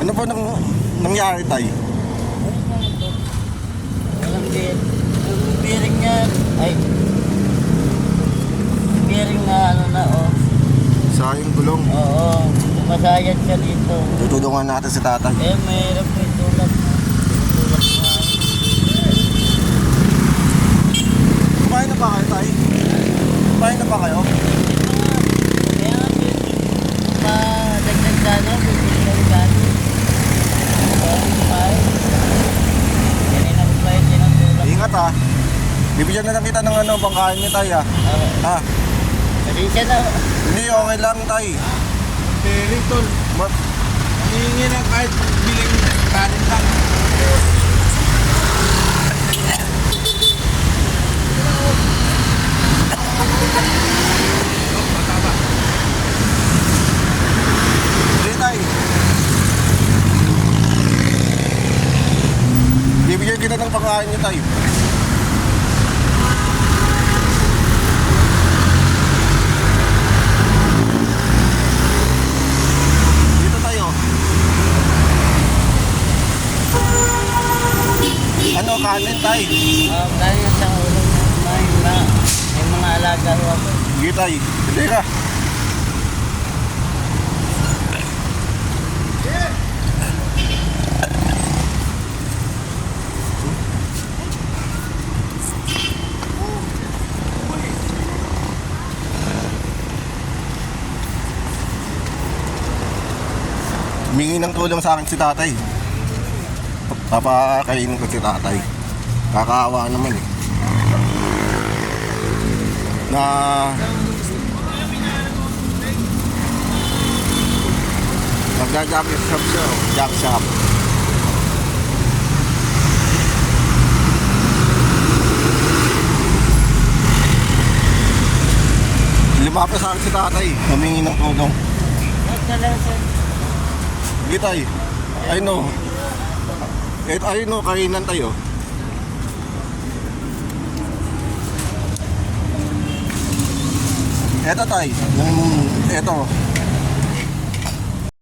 Ano po nangyari, tay? Walang bearing. Yung bearing niya, ay, bearing na ano na, oh. Sayang gulong. Oo, masayad siya dito. Tutulungan natin si tatay. Eh, mayroon may tulak na. Tulak na. Kumain na ba kayo, tay? Kumain na ba kayo? Kaya nga, madagdag na, no? Bibili na yung gani. Kanina ko pa yung tinutulak. Ingat ha. Bibigyan na lang kita ng pangkain ni tay ha. Oo. Ha? Kasi siya na, Hindi, okay lang tay. Bearing tol. Hihingi ng kahit biling kanin lang. Hindi tay. Bibigyan kita ng pangkain ni tay. Dito tayo. Ano, kanin tay? kaya sa ulo may mga alaga ho ako. Sige tay. Hindi ka. Humingi ng tulong sa akin si tatay. Papakainin ko si tatay. Kakaawa naman eh. Na nagja-jacket shop siya. Jack shop. Lumapit sa akin si tatay. Humingi ng tulong. Huwag na lang sir. Sige tay. I know. I know, kainan tayo. Eto tay. Eto.